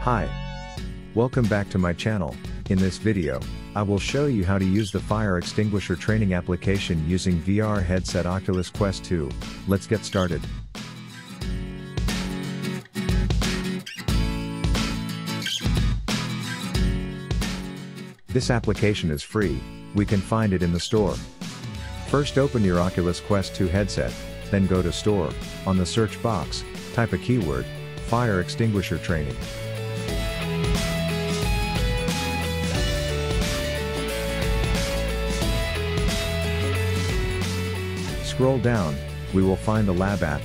Hi. Welcome back to my channel. In this video, I will show you how to use the fire extinguisher training application using VR headset Oculus Quest 2. Let's get started. This application is free, we can find it in the store. First open your Oculus Quest 2 headset, then go to Store. On the search box, type a keyword, Fire Extinguisher Training. Scroll down, we will find the Lab app,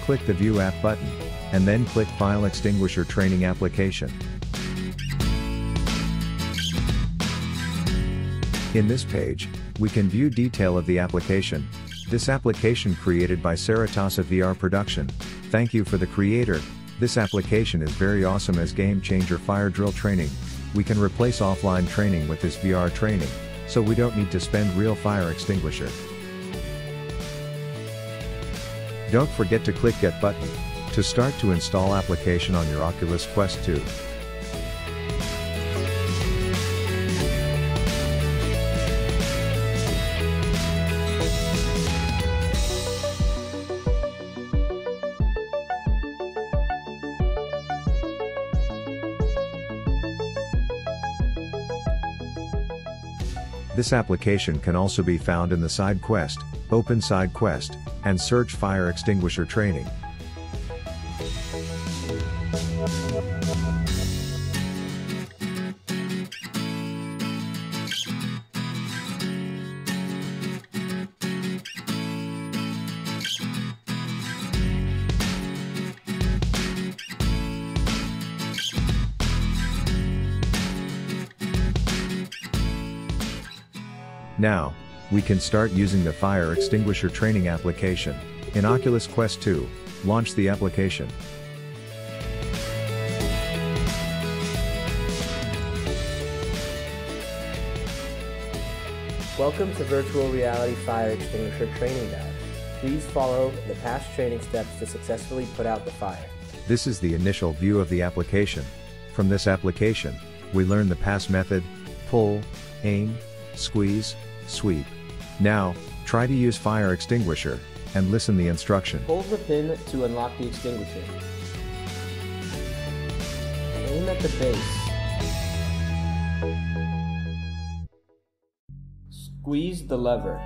click the View App button, and then click File Extinguisher Training Application. In this page, we can view detail of the application. This application created by Saritasa VR Production. Thank you for the creator. This application is very awesome as game changer fire drill training. We can replace offline training with this VR training, so we don't need to spend real fire extinguisher. Don't forget to click Get button to start to install application on your Oculus Quest 2. This application can also be found in the side quest, open side quest, and search fire extinguisher training. Now, we can start using the fire extinguisher training application. In Oculus Quest 2, launch the application. Welcome to Virtual Reality Fire Extinguisher Training Dive. Please follow the past training steps to successfully put out the fire. This is the initial view of the application. From this application, we learn the pass method, pull, aim, squeeze, sweep. Now, try to use fire extinguisher, and listen the instruction. Hold the pin to unlock the extinguisher. Aim at the base. Squeeze the lever.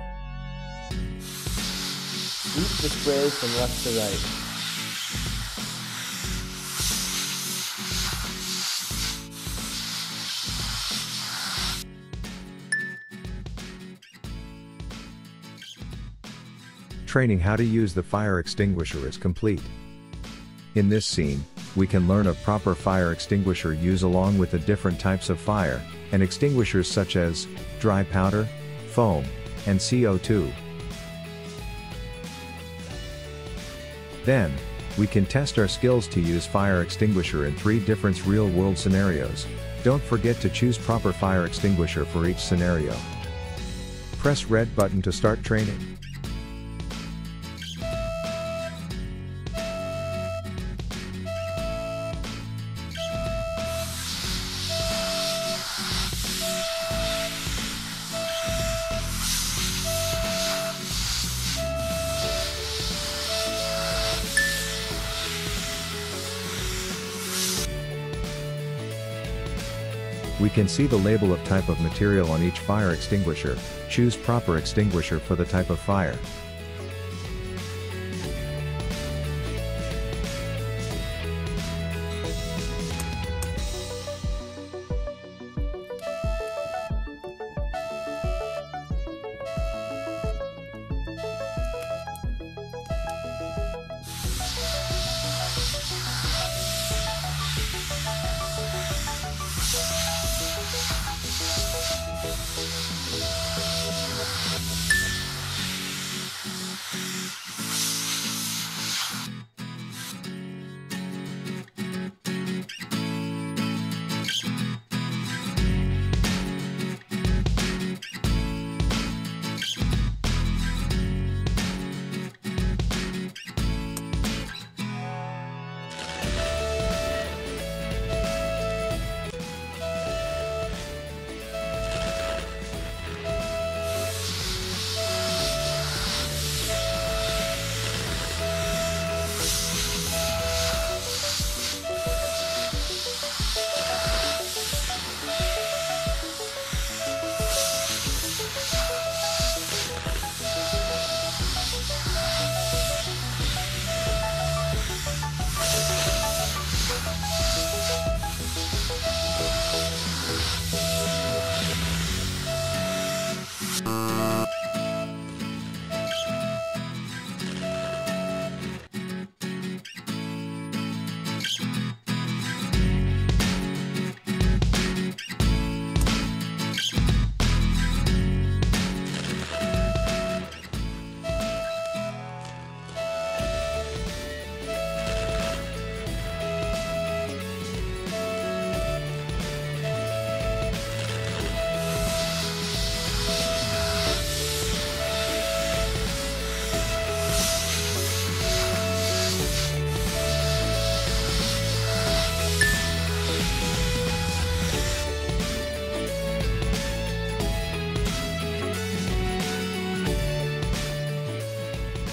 Sweep the spray from left to right. Training how to use the fire extinguisher is complete. In this scene, we can learn of proper fire extinguisher use along with the different types of fire, and extinguishers such as, dry powder, foam, and CO2. Then, we can test our skills to use fire extinguisher in 3 different real-world scenarios. Don't forget to choose proper fire extinguisher for each scenario. Press red button to start training. We can see the label of type of material on each fire extinguisher. Choose proper extinguisher for the type of fire.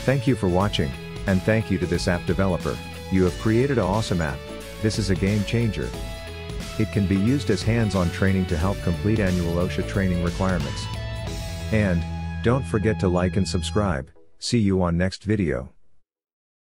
Thank you for watching, and thank you to this app developer. You have created an awesome app. This is a game changer. It can be used as hands-on training to help complete annual OSHA training requirements. And, don't forget to like and subscribe. See you on next video.